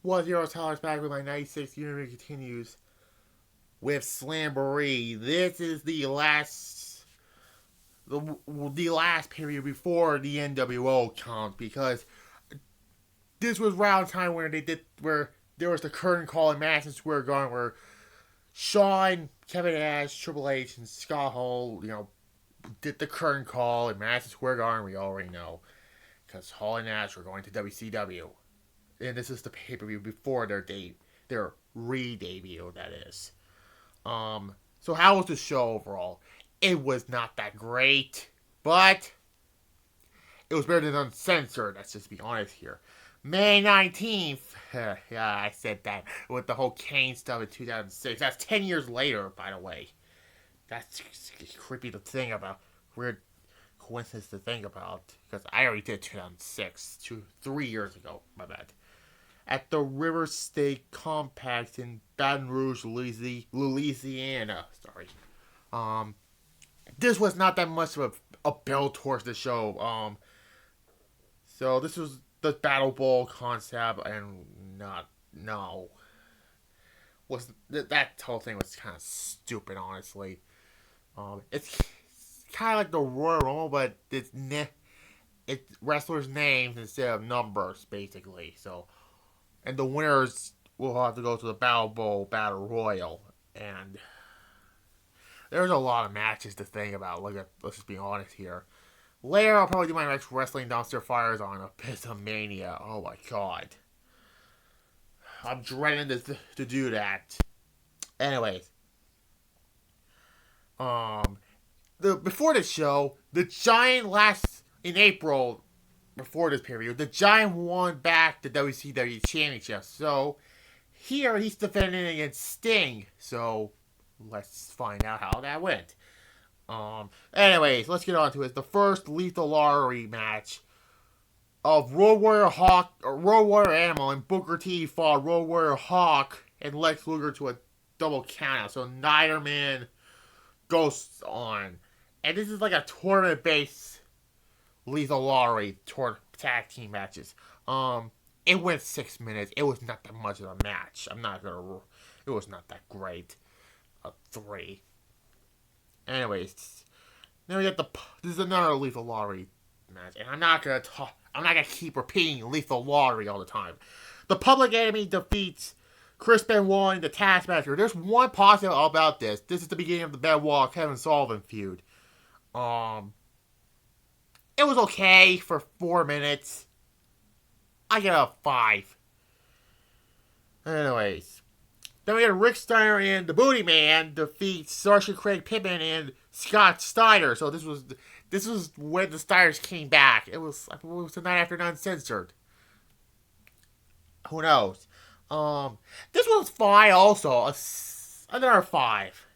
Was your Tyler's back with my 96 unit continues with Slamboree. This is the last period before the NWO count because this was around time where there was the curtain call in Madison Square Garden where Shawn, Kevin Nash, Triple H, and Scott Hall, did the curtain call in Madison Square Garden. We already know because Hall and Nash were going to WCW. And this is the pay-per-view before their re-debut, that is. So how was the show overall? It was not that great, but it was better than Uncensored, let's just be honest here. May 19th, yeah, I said that, with the whole Kane stuff in 2006. That's 10 years later, by the way. That's creepy to think about. Weird coincidence to think about, because I already did 2006, 3 years ago, my bad. At the River State Complex in Baton Rouge, Louisiana. This was not that much of a build towards the show. So this was the Battle Bowl concept, and that whole thing was kind of stupid, honestly. It's kind of like the Royal Rumble, but it's wrestlers' names instead of numbers, basically. So. And the winners will have to go to the Battle Bowl Battle Royal. And there's a lot of matches to think about. Let's just be honest here. Later, I'll probably do my next Wrestling Dumpster Fires on Episomania. Oh my god. I'm dreading to do that. Anyways. Before the show, the Giant in April, before this period, the Giant won back the WCW Championship. So, here he's defending against Sting. So, let's find out how that went. Anyways, let's get on to it. The first Lethal Lottery match of Road Warrior Animal and Booker T fought Road Warrior Hawk and Lex Luger to a double countout. So, neither man goes on. And this is like a tournament-based Lethal Lottery tag team matches. It went 6 minutes. It was not that much of a match. It was not that great. A 3. Anyways, then we get this is another Lethal Lottery match, and I'm not gonna keep repeating Lethal Lottery all the time. The Public Enemy defeats Chris Benoit and the Taskmaster. There's one positive about this. This is the beginning of the Benoit Kevin Sullivan feud. It was okay for 4 minutes. I get a 5. Anyways. Then we had Rick Steiner and the Booty Man defeat Sergeant Craig Pittman and Scott Steiner. So this was when the Steiners came back. It was the night after Uncensored. Who knows? This was fine also. Another 5.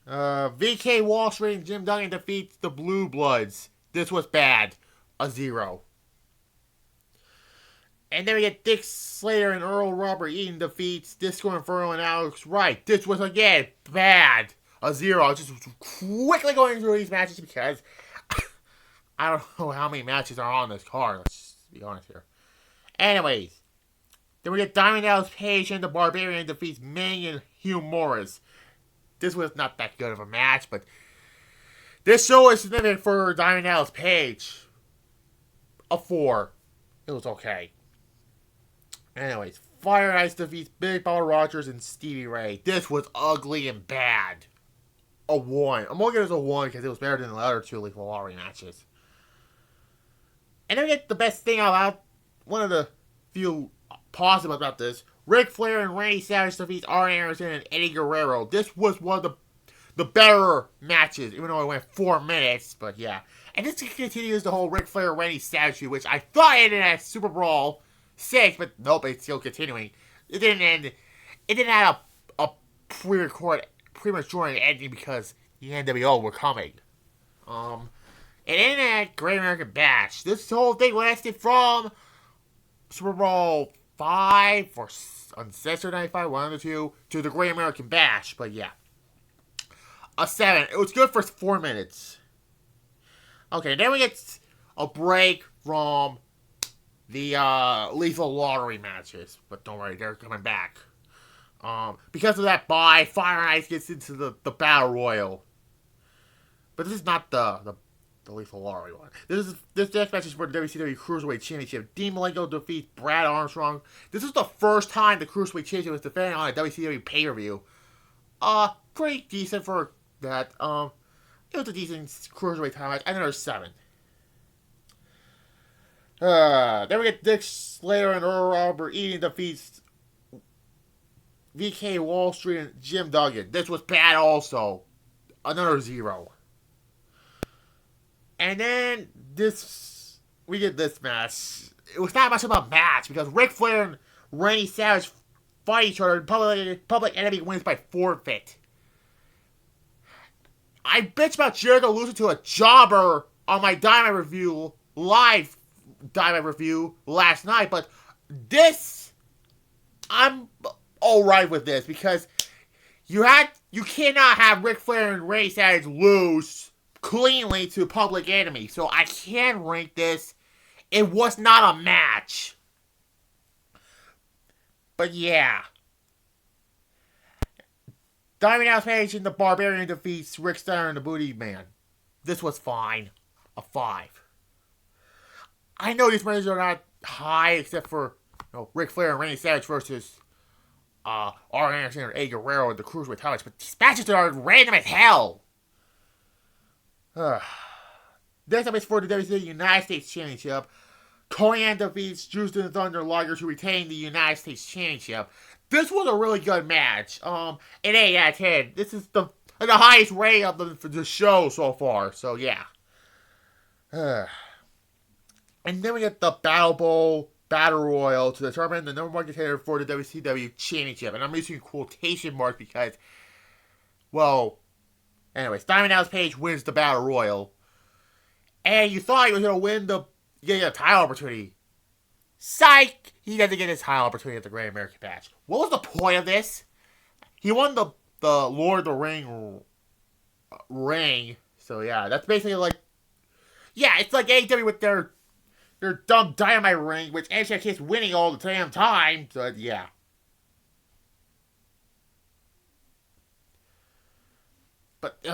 VK Wall Street and Jim Duggan defeats the Blue Bloods. This was bad. A 0. And then we get Dick Slater and Earl Robert Eaton defeats Disco Inferno and Alex Wright. This was, again, bad. A 0. I was just quickly going through these matches because I don't know how many matches are on this card. Let's just be honest here. Anyways. Then we get Diamond Dallas Page and the Barbarian defeats Ming and Hugh Morris. This was not that good of a match, but this show is significant for Diamond Dallas Page. A 4. It was okay. Anyways, Fire Ice defeats Big Ball Rogers and Stevie Ray. This was ugly and bad. A 1. I'm going to give this a 1 because it was better than the other 2 Lethal Lottery matches. And then we get the best thing about, one of the few positive about this, Ric Flair and Randy Savage defeats Arn Anderson and Eddie Guerrero. This was one of the better matches, even though it went 4 minutes, but yeah. And this continues the whole Ric Flair Randy Savage feud, which I thought ended at Super Brawl 6, but nope, it's still continuing. It didn't end. It didn't have a premature ending because the NWO were coming. It ended at Great American Bash. This whole thing lasted from Super Bowl 5 or Uncensored 95, one of the two, to the Great American Bash. But yeah. A 7. It was good for 4 minutes. Okay, then we get a break from the Lethal Lottery matches. But don't worry, they're coming back. Because of that bye, Fire and Ice gets into the Battle Royal. But this is not the Lethal Lottery one. This next match is for the WCW Cruiserweight Championship. Dean Malenko defeats Brad Armstrong. This is the first time the Cruiserweight Championship was defended on a WCW pay-per-view. Pretty decent for that. It was a decent Cruiserweight title match. I think there's 7. Then we get Dick Slater and Earl Robert Eaton defeats VK Wall Street and Jim Duggan. This was bad also. Another 0. And then we get this match. It was not much of a match because Ric Flair and Randy Savage fight each other and Public Enemy wins by forfeit. I bitched about Jericho losing to a jobber on my live Dynamite review last night, but I'm alright with this because you cannot have Ric Flair and Randy Savage lose cleanly to Public Enemy, so I can rank this. It was not a match. But yeah. Diamond Dallas Page and the Barbarian defeats Rick Steiner and the Booty Man. This was fine. A 5. I know these matches are not high except for Ric Flair and Randy Savage versus Arn Anderson and Eddie Guerrero and the Cruiserweight titles, but these matches are random as hell. Next up is for the WCW United States Championship. Conan defeats Justin the Thunder Liger to retain the United States Championship. This was a really good match. An 8 out of 10. This is the highest rating of the show so far. So yeah. And then we get the Battle Royal to determine the number 1 contender for the WCW Championship. And I'm using quotation marks because, well, anyways, Diamond Dallas Page wins the Battle Royal. And you thought he was going to win get a title opportunity. Psych! He doesn't get his title opportunity at the Great American Bash. What was the point of this? He won the Lord of the ring. So yeah, that's basically like, yeah, it's like AEW with their dumb Dynamite ring, which NXT is winning all the damn time. So yeah. But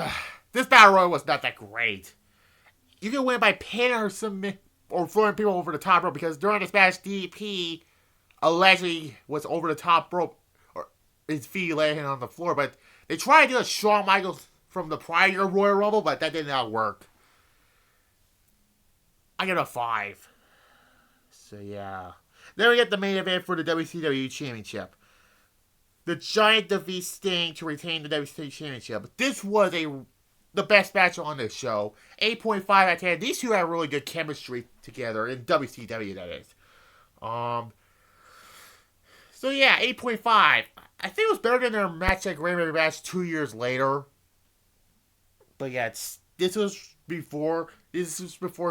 this Battle Royal was not that great. You can win by pin or submit or throwing people over the top rope because during this match, DP allegedly was over the top rope or his feet laying on the floor. But they tried to do a Shawn Michaels from the prior Royal Rumble, but that did not work. I get a 5. So yeah. Then we get the main event for the WCW Championship. The Giant defeats Sting to retain the WCW Championship. This was the best match on this show. 8.5 out of 10. These two have really good chemistry together in WCW, that is. So yeah, 8.5. I think it was better than their match at Great American Bash 2 years later. But yeah, this was before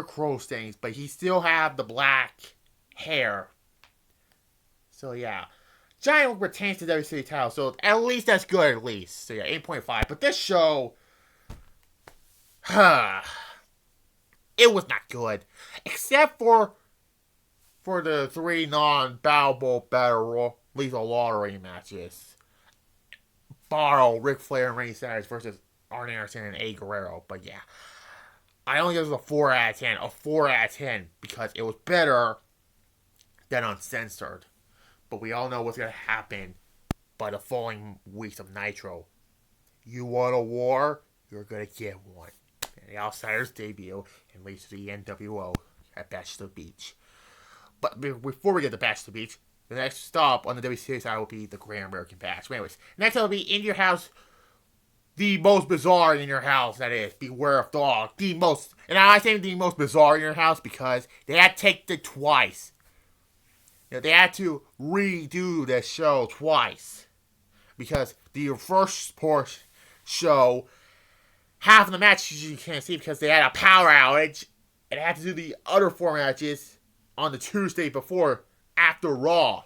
Crow Stains, but he still had the black hair. So yeah. Giant retains the WCW title, so at least that's good at least. So yeah, 8.5. But this show, it was not good. Except for the 3 non-Battle Royal Lethal Lottery matches. Borrow, Ric Flair and Randy Savage versus Arn Anderson and Eddie Guerrero. But yeah, I only give it a 4 out of 10. A 4 out of 10 because it was better than Uncensored. But we all know what's going to happen by the following weeks of Nitro. You want a war? You're going to get one. And the Outsiders debut and leads to the NWO at Bash to the Beach. But before we get to Bash to the Beach, the next stop on the WCW side will be the Great American Bash. But anyways, next will be In Your House, the most bizarre In Your House, that is, Beware of Dog. And I say the most bizarre In Your House because they had to take it twice. They had to redo this show twice. Because the first show, half of the matches you can't see because they had a power outage. And they had to do the other 4 matches on the Tuesday before, after Raw.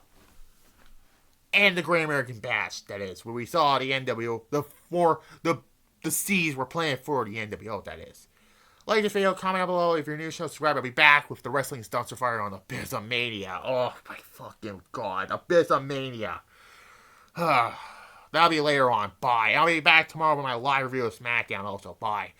And the Great American Bash, that is. Where we saw the NWO, the C's were playing for the NWO, that is. Like this video, comment down below. If you're new, subscribe. I'll be back with the Wrestling Dumpster Fire on Abyssomania. Oh my fucking god, Abyssomania. That'll be later on. Bye. I'll be back tomorrow with my live review of SmackDown also. Bye.